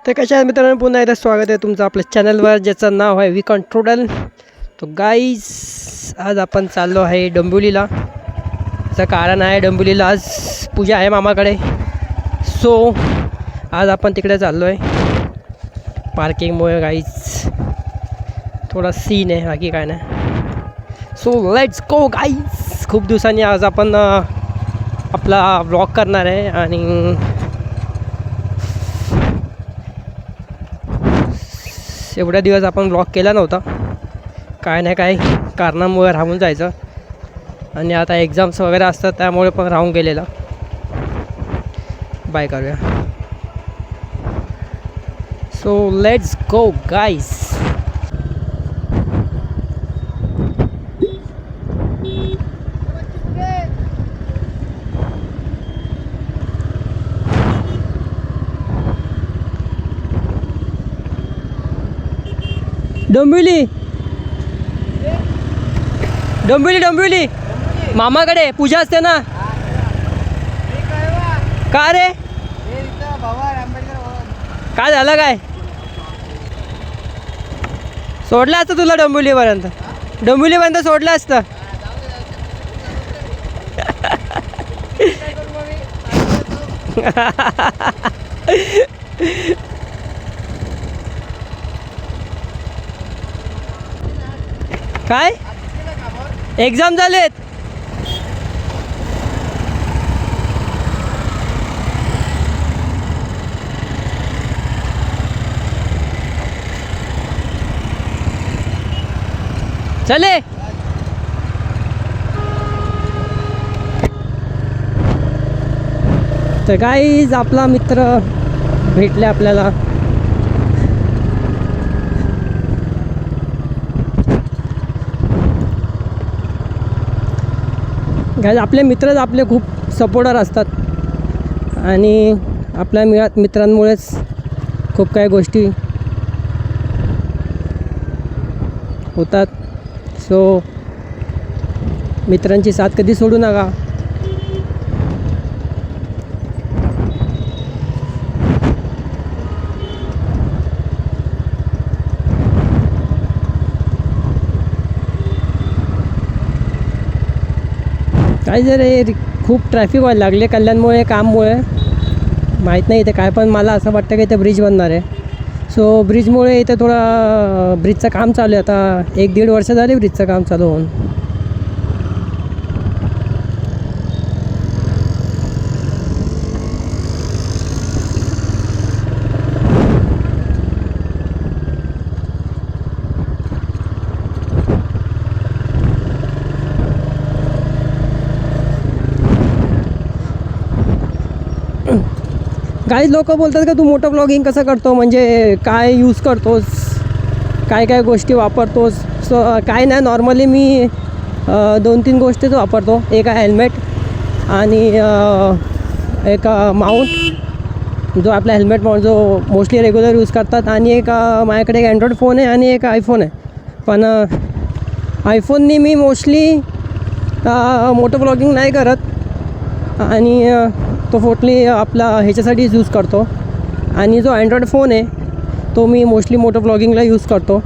तर कशा आहे मित्रांनो, पुन्हा एकदा स्वागत आहे तुमचं आपल्या चॅनलवर ज्याचं नाव आहे वी कंट्रोल. तो गाईज आज आपण चाललो आहे डोंबिवलीला. त्याचं कारण आहे डोंबिवलीला आज पूजा आहे मामाकडे. सो आज आपण तिकडे चाललो आहे. पार्किंगमुळे गाईज थोडा सीन आहे, बाकी काय नाही. So let's go guys. खूप दिवसांनी आज आपण आपला व्लॉग करणार आहे आणि एवढ्या दिवस आपण ब्लॉग केला नव्हता, काय नाही काय कारणामुळे राहून जायचं आणि आता एक्झाम्स वगैरे असतात त्यामुळे पण राहून गेलेला. बाय करूया. So let's go guys. Dombivli Dombivli Dombivli मामाकडे पूजा असते ना. का रे, काय झालं? काय सोडलं असतं तुला डोंबिवलीपर्यंत सोडलं असतं. काय एक्झाम झालेत? चले. तर गाईज आपला मित्र भेटले आपल्याला. गाईज आपले मित्रच आपले खूप सपोर्टर असतात आणि आपल्या मित्रांमुळेच खूप काही गोष्टी होतात. सो मित्रांची साथ कधी सोडू नका. काय जर खूप ट्रॅफिक व्हायला लागले कल्याणमुळे, काममुळे माहीत नाही इथे काय, पण मला असं वाटतं की इथे ब्रिज बनणार आहे. सो ब्रिजमुळे इथे थोडा ब्रिजचं काम चालू आहे. आता 1-1.5 वर्ष झाले ब्रिजचं काम चालू होऊन. काही लोक बोलतात का तू मोठं ब्लॉगिंग कसं करतो, म्हणजे काय यूज करतोस, काय काय गोष्टी वापरतोस. सो काय नाही, नॉर्मली मी 2-3 गोष्टीच वापरतो. एक हेल्मेट आणि एक माउंट, जो आपला हेल्मेट माउंट जो मोस्टली रेग्युलर यूज करतात. आणि एक माझ्याकडे एक अँड्रॉइड फोन आहे आणि एक आयफोन आहे. पण आयफोननी मी मोस्टली मोठं ब्लॉगिंग नाही करत आणि तो फोटली आपला ह्याच्यासाठीच यूज करतो. आणि जो अँड्रॉइड फोन आहे तो मी मोस्टली मोठं ब्लॉगिंगला यूज करतो.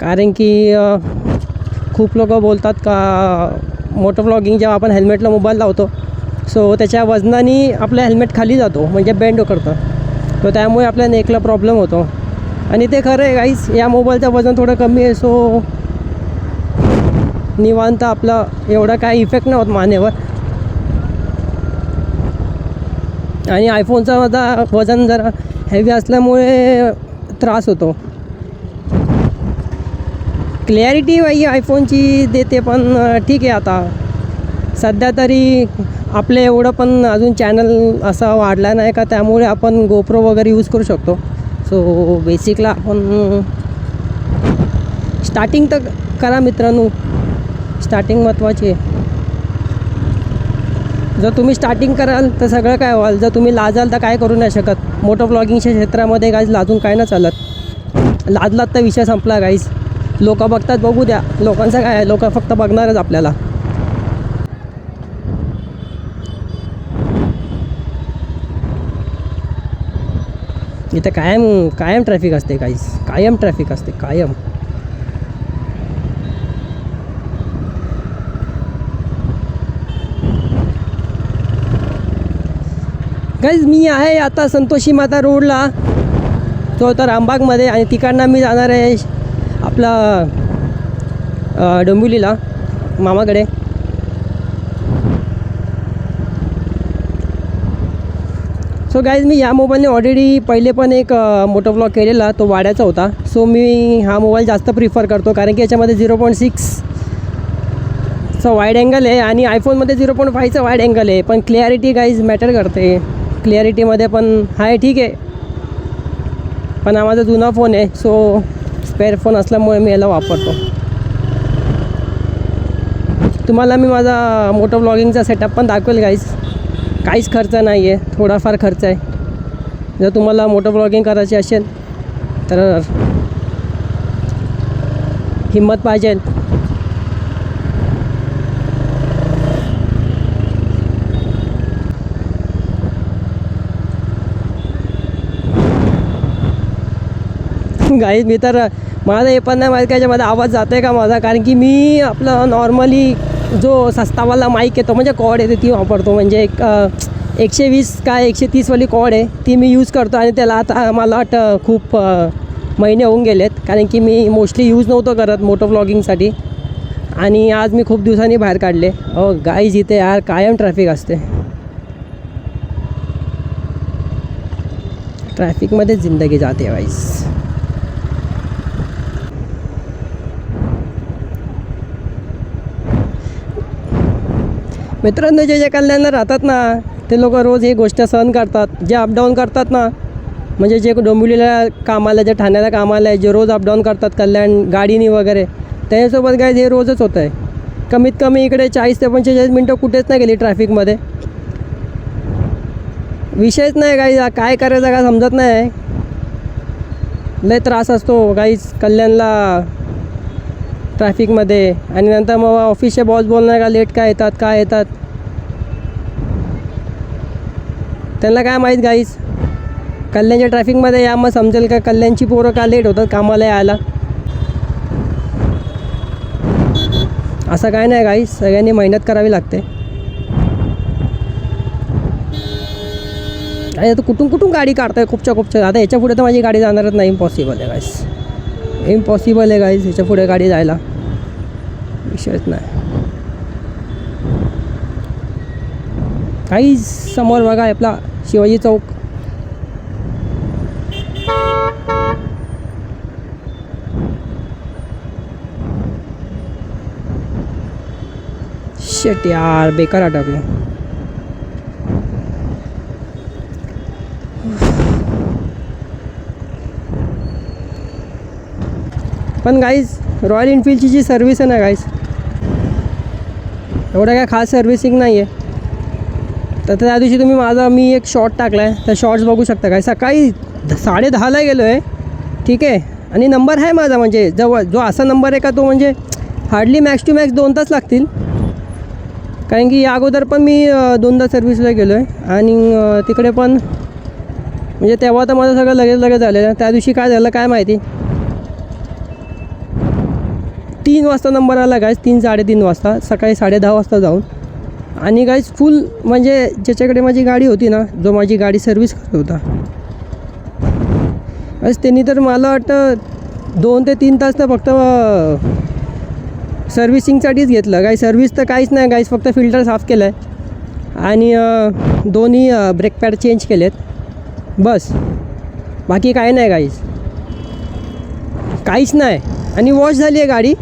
कारण की खूप लोक बोलतात का मोठं ब्लॉगिंग जेव्हा आपण हेल्मेटला मोबाईल लावतो सो त्याच्या वजनाने आपलं हेल्मेट खाली जातो, म्हणजे बेंड करतं. तो त्यामुळे आपल्या नेकला प्रॉब्लेम होतो. आणि ते खरं आहे गाईस, या मोबाईलचं वजन थोडं कमी आहे. सो निवांत आपलं एवढा काय इफेक्ट नाही होत मानेवर. आणि आयफोनचा माझा वजन जरा हेवी असल्यामुळे त्रास होतो. क्लॅरिटी बाई आयफोनची देते, पण ठीक आहे. आता सध्या तरी आपलं एवढं पण अजून चॅनल असा वाढला नाही का, त्यामुळे आपण गोप्रो वगैरे यूज करू शकतो. सो बेसिकला आपण स्टार्टिंग तर करा मित्रांनो, स्टार्टिंग महत्त्वाची आहे. जर तुम्ही स्टार्टिंग कराल तर सगळं काय व्हाल. जर तुम्ही लाजाल तर काय करू नाही शकत. मोठं ब्लॉगिंगच्या क्षेत्रामध्ये गाईज लाजून काय नाही चालत. लाजलात तर विषय संपला गाईज. लोक बघतात, बघू द्या. लोकांचं काय आहे, लोक फक्त बघणारच आपल्याला. इथं कायम ट्रॅफिक असते गाईज, कायम ट्रॅफिक असते कायम. गाईज मी आहे आता संतोषी माता रोडला, तो आता रामबागमध्ये, आणि तिकडनं मी जाणार आहे आपला डोंबिवलीला मामाकडे. सो गाईज मी या मोबाईलने ऑलरेडी पहिले पण एक मोटो ब्लॉग केलेला, तो वाड्याचा होता. सो मी हा मोबाईल जास्त प्रिफर करतो कारण की याच्यामध्ये 0.6चा वाईड अँगल आहे आणि आयफोनमध्ये 0.5चा वाईड अँगल आहे. पण क्लिअरिटी गाईज मॅटर करते, क्लिअरिटीमध्ये पण आहे ठीक आहे. पण हा माझा जुना फोन आहे, सो स्पेअर फोन असल्यामुळे मी याला वापरतो. तुम्हाला मी माझा मोटो ब्लॉगिंगचा सेटअप पण दाखवेल गाईज. काहीच खर्च नाही आहे, थोडाफार खर्च आहे. जर तुम्हाला मोटो ब्लॉगिंग करायची असेल तर हिंमत पाहिजे. गाईज मी तर माझं हे पण नाही माहीत का याच्यामध्ये आवाज जातो आहे का माझा, कारण की मी आपलं नॉर्मली जो सस्तावाला माईक येतो म्हणजे कॉर्ड येते ती वापरतो. म्हणजे एक 120 का 130वाली कॉर्ड आहे ती मी यूज करतो. आणि त्याला आता मला वाटतं खूप महिने होऊन गेलेत, कारण की मी मोस्टली यूज नव्हतो करत मोटो ब्लॉगिंगसाठी. आणि आज मी खूप दिवसांनी बाहेर काढले. गाईज इथे यार कायम ट्रॅफिक असते, ट्रॅफिकमध्येच जिंदगी जाते गाईज. मित्रांनो, जे कल्याणला राहतात ना ते लोक रोज ही गोष्ट सहन करतात. जे अपडाऊन करतात ना, म्हणजे जे डोंबिवलीला कामाला, जे ठाण्याला कामाला आहे, जे रोज अपडाऊन करतात कल्याण गाडीनी वगैरे, त्याच्यासोबत काय हे रोजच होतं आहे. कमीत कमी इकडे 40 ते 45 मिनटं कुठेच नाही गेली ट्रॅफिकमध्ये. विषयच नाही गाईज, काय करायचं काय समजत नाही. लय त्रास असतो गाईज कल्याणला ट्रॅफिकमध्ये. आणि नंतर मग ऑफिसचे बॉस बोलणार का लेट काय येतात काय येतात, त्यांना काय माहीत गाईज. कल्याणच्या ट्रॅफिकमध्ये या मग समजेल का कल्याणची पोरं का लेट होतात कामाला यायला. असं काय नाही गाईज, सगळ्यांनी मेहनत करावी लागते. आणि आता कुठून गाडी काढताय खूपच्या. आता याच्या पुढे तर माझी गाडी जाणारच नाही, इम्पॉसिबल आहे गाईज, इम्पॉसिबल आहे गाईज याच्या पुढे गाडी जायला, विषयच नाही. काहीच समोर बघा आपला शिवाजी चौक. शेट यार, बेकार अटकलो. पण गाईज रॉयल एनफिल्डची जी सर्व्हिस आहे ना गाईज, एवढं काय खास सर्व्हिसिंग नाही आहे. तर त्या दिवशी तुम्ही मी एक शॉर्ट टाकला आहे, त्या शॉर्ट्स बघू शकता काय. सकाळी 10:30ला गेलो आहे ठीक आहे, आणि नंबर आहे माझा, म्हणजे जो असा नंबर आहे का तो म्हणजे हार्डली मॅक्स टू मॅक्स 2 तास लागतील. कारण की या अगोदर पण मी 2दा सर्व्हिसला गेलो आहे आणि तिकडे पण म्हणजे तेव्हा तर माझं सगळं लगेच झालेलं. त्या दिवशी काय झालं काय माहिती, 3 वाजता नंबर आला गाईज, 3-3:30 वाजता, सकाळी 10:30 वाजता जाऊन. आणि गाईज फुल म्हणजे ज्याच्याकडे माझी गाडी होती ना, जो माझी गाडी सर्व्हिस करत होता गाईज, त्यांनी तर मला वाटतं 2 ते 3 तास तर फक्त सर्व्हिसिंगसाठीच घेतलं. काही सर्व्हिस तर काहीच नाही गाईज, फक्त फिल्टर साफ केलं आहे आणि दोन्ही ब्रेक पॅड चेंज केलेत, बस. बाकी काही नाही गाईज, काहीच नाही. आणि वॉश झाली आहे गाडी.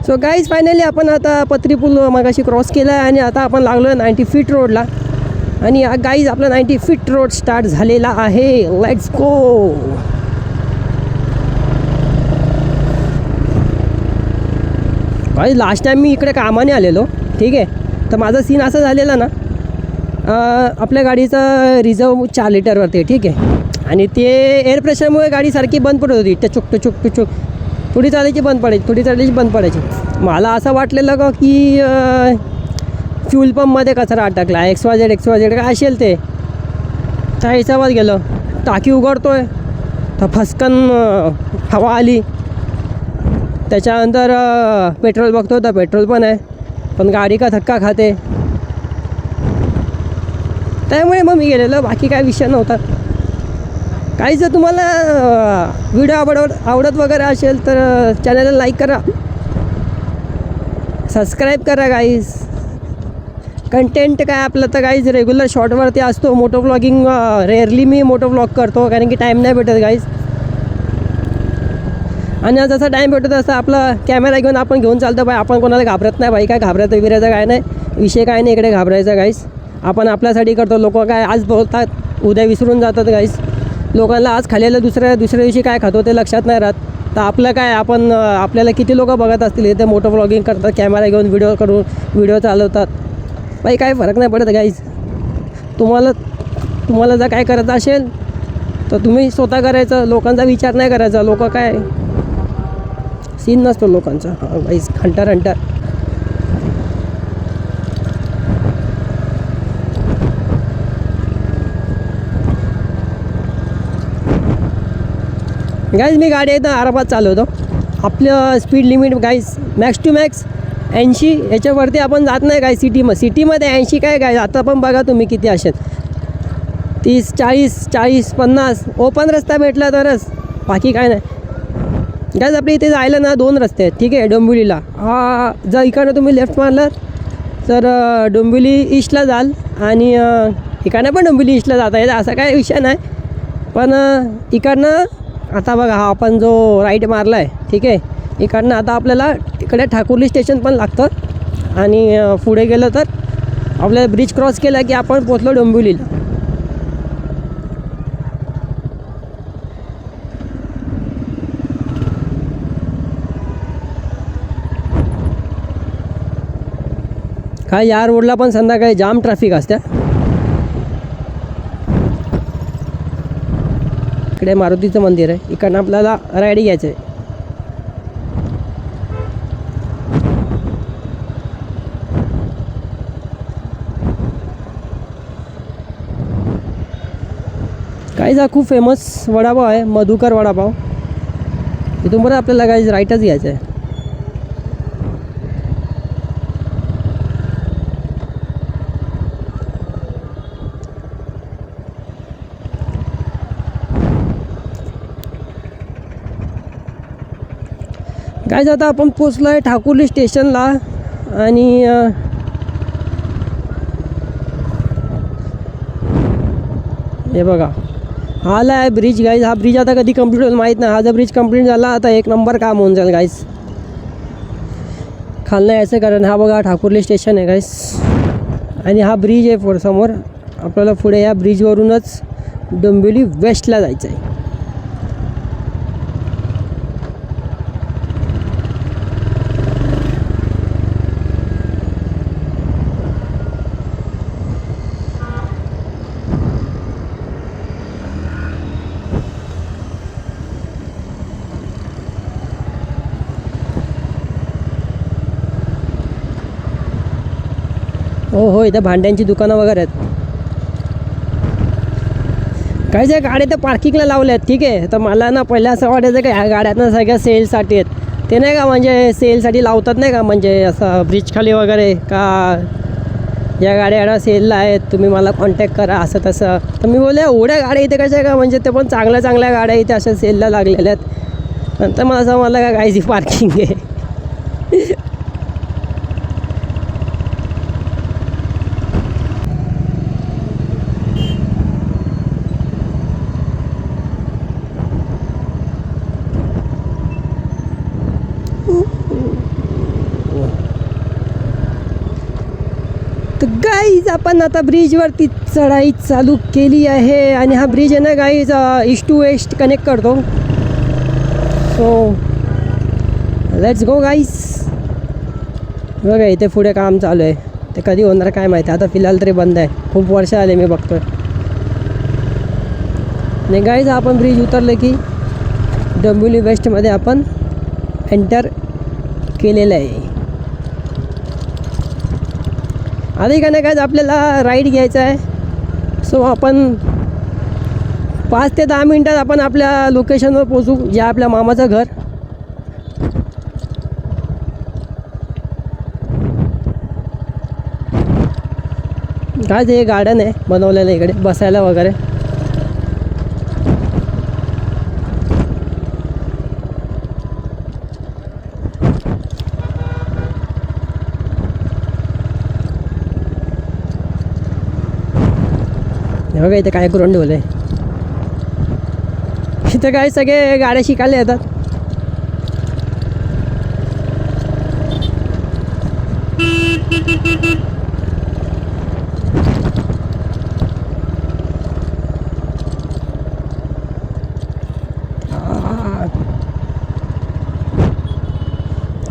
सो गाईज फायनली आपण आता पत्री पूल मगाशी क्रॉस केला आहे आणि आता आपण लागलो आहे 90 फीट रोडला. आणि गाईज आपला 90 फीट रोड स्टार्ट झालेला आहे. Let's go. Guys last time मी इकडे कामाने आलेलो ठीक आहे, तर माझा सीन असा झालेला ना, आपल्या गाडीचा रिझर्व 4 लिटरवरती ठीक आहे, आणि ते एअर प्रेशरमुळे गाडी सारखी बंद पडत होती, टचुक. थोडी चालायची बंद पडायची. मला असं वाटलेलं का की फ्यूल पंपमध्ये कचरा अटकला, XYZ काय असेल ते. त्या हिशोबात गेलं. टाकी उघडतोय तर फसकन हवा आली. त्याच्यानंतर पेट्रोल बघतो तर पेट्रोल पण आहे, पण गाडी का धक्का खाते. त्यामुळे मग मी गेलेलो, बाकी काय विषय नव्हता. काही जर तुम्हाला व्हिडिओ आवडत वगैरे असेल तर चॅनलला लाईक करा, सबस्क्राईब करा गाईज. कंटेंट काय आपलं तर गाईज रेग्युलर शॉर्टवरती असतो. मोटो व्लॉगिंग रेअरली मी मोटो व्लॉग करतो, कारण की टाईम नाही भेटत गाईज. आणि जसा टाईम भेटतो तसं आपला कॅमेरा घेऊन आपण घेऊन चालतो बाई. आपण कोणाला घाबरत नाही बाई, काय घाबरायचं बिरायचं काय नाही, विषय काय नाही इकडे घाबरायचा गाईज. आपण आपल्यासाठी करतो. लोक काय आज बोलतात उद्या विसरून जातात गाईज. लोकांना आज खाल्लेलं दुसऱ्या दिवशी काय खातो ते लक्षात नाही राहत. तर आपलं काय, आपण आपल्याला किती लोक बघत असतील इथे मोटो व्लॉगिंग करतात, कॅमेरा घेऊन व्हिडिओ चालवतात बाई. काय फरक नाही पडत गाईज. तुम्हाला जर काय करायचं असेल तर तुम्ही स्वतः करायचं, लोकांचा विचार नाही करायचा. लोक काय सीन नसतो लोकांचा. हां गाईज, हंटर गाईज. मी गाडी एकदम आरामात चालवतो. आपलं speed limit guys max to max 80, याच्यावरती आपण जात नाही काय. सिटीमध्ये 80 काय गाईज. आता पण बघा तुम्ही किती असेल 30, 40, 50 ओपन रस्ता भेटला तरच, बाकी काय नाही गाईज. आपल्या इथे जायला ना 2 रस्ते आहेत, ठीक आहे. डोंबिवलीला जर इकडनं तुम्ही लेफ्ट मारलात तर डोंबिवली ईस्टला जाल, आणि इकडनं पण डोंबिवली ईस्टला जाता येतं, असा काय विषय नाही. पण इकडनं आता बघा, हा आपण जो राईट मारला आहे, ठीक आहे. इकडनं आता आपल्याला इकडे ठाकुर्ली स्टेशन पण लागतं, आणि पुढे गेलं तर आपल्याला ब्रिज क्रॉस केला की आपण पोचलो डोंबिवलीला. काय या रोडला पण संध्याकाळी जाम ट्रॅफिक असते. इकडे मारुतीचं मंदिर आहे, इकडनं आपल्याला राईड घ्यायचं आहे. काहीचा खूप फेमस वडापाव आहे, मधुकर वडापाव. इथून बरं आपल्याला काही राईटच घ्यायचं आहे. काय आता आपण पोचलो आहे ठाकुर्ली स्टेशनला, आणि हे बघा हा आला आहे ब्रिज गाईज. हा ब्रिज आता कधी कंप्लीट होईल माहीत नाही. हा जर ब्रिज कंप्लीट झाला आता 1 नंबर काम होऊन जाईल गाईज. खालनं यायचं, कारण हा बघा ठाकुर्ली स्टेशन आहे गाईज, आणि हा ब्रिज आहे समोर. आपल्याला पुढे या ब्रिजवरूनच डोंबिवली वेस्टला जायचं आहे. हो, इथं भांड्यांची दुकानं वगैरे आहेत. काही ज्या गाड्या तर पार्किंगला लावल्या आहेत, ठीक आहे. तर मला ना पहिल्या असं वाटायचं की ह्या गाड्यात सगळ्या सेलसाठी आहेत. ते नाही का, म्हणजे सेलसाठी लावतात नाही का, म्हणजे असं ब्रिज खाली वगैरे का या गाड्या सेलला आहेत, तुम्ही मला कॉन्टॅक्ट करा असं तसं. तर मी बोलले एवढ्या गाड्या इथे कशा का, म्हणजे ते पण चांगल्या गाड्या इथे अशा सेलला लागलेल्या आहेत. नंतर मला असं मला का गायची पार्किंग आहे. तर गाईज आपण आता ब्रिजवरती चढाई चालू केली आहे, आणि हा ब्रिज आहे ना guys east to west connect करतो. So let's go guys. बघा इथे पुढे काम चालू आहे, ते कधी होणार काय माहिती. आता फिलहाल तरी बंद आहे, खूप वर्ष आले मी बघतोय. आणि गाईज आपण ब्रिज उतरलं की डोंबिवली वेस्टमध्ये आपण एंटर केलेलं आहे. आधी का नाही काय आपल्याला राईड घ्यायचा आहे. सो आपण 5 ते 10 मिनटात आपण आपल्या लोकेशनवर पोहोचू, जे आपल्या मामाचं घर. काय ते गार्डन आहे बनवलेलं इकडे बसायला वगैरे. हे बघा इथे काय करून ठेवलं आहे. इथं काय सगळे गाड्या शिकायला येतात.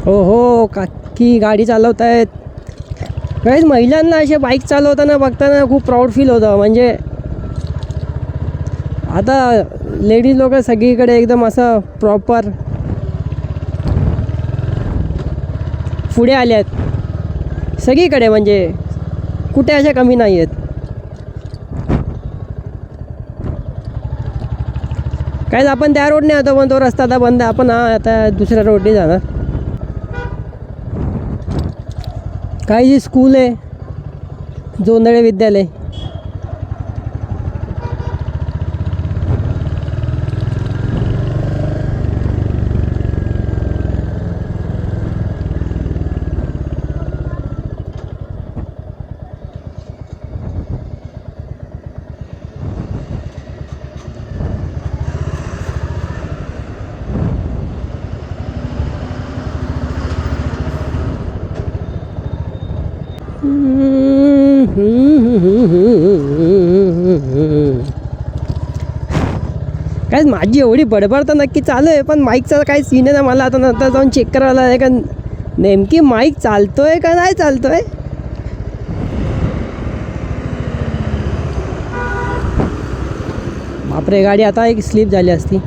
हो हो, काकी गाडी चालवत आहेत. काहीच महिलांना असे बाईक चालवताना बघताना खूप प्राऊड फील होतं. म्हणजे आता लेडीज लोक सगळीकडे एकदम असं प्रॉपर पुढे आले आहेत सगळीकडे, म्हणजे कुठे अशा कमी नाही आहेत. काहीच आपण त्या रोडने होतो पण तो रस्ता आता बंद आहे. आपण आता दुसऱ्या रोडने जाणार. काही जी स्कूल आहे जोंधळे विद्यालय. काय माझी एवढी बडबड तर नक्की चालू आहे, पण माईकचा काही सीन आहे ना. मला आता नंतर जाऊन चेक करावं लागेल का नेमकी माईक चालतोय का नाही चालतोय. बापरे, गाडी आता एक स्लिप झाली असती.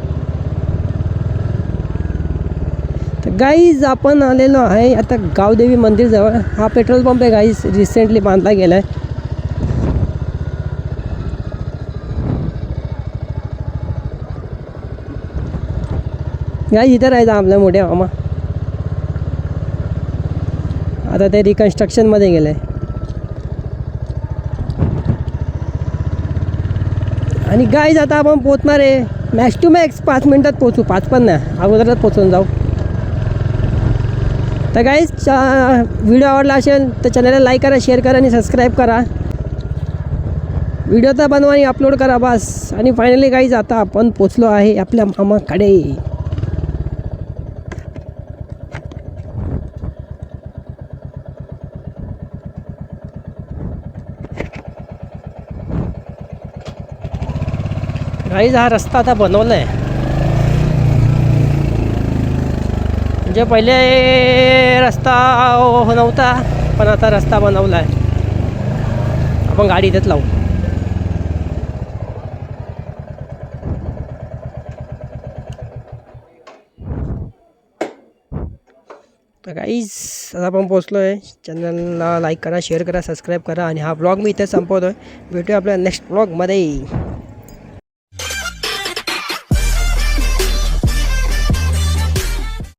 तर गाईज आपण आलेलो आहे आता गावदेवी मंदिर जवळ. हा पेट्रोल पंप आहे गाईज, रिसेंटली बांधला गेला आहे. गाईज इथं राहायचं आपल्या मोठ्या मामा. आता ते रिकन्स्ट्रक्शनमध्ये गेलं आहे. आणि गाईज आता आपण पोचणार आहे मॅक्स टू मॅक्स 5 मिनटात पोचू. 5 पण नाही, अगोदरच पोचून जाऊ. तर गाईज व्हिडिओ आवडला असेल तर चॅनलला लाईक करा, शेअर करा आणि सबस्क्राईब करा. व्हिडिओ तर बनवा आणि अपलोड करा बस. आणि फायनली गाईज आता आपण पोचलो आहे आपल्या मामाकडे. गाईज हा रस्ता आता बनवला आहे. म्हणजे पहिले रस्ता नव्हता, पण आता रस्ता बनवला आहे. आपण गाडी इथेच लावू. तर गाईज आता आपण पोचलो आहे. चॅनलला लाईक करा, शेअर करा, सबस्क्राईब करा. आणि हा ब्लॉग मी इथे संपवतो आहे. भेटूया आपल्या नेक्स्ट ब्लॉगमध्ये.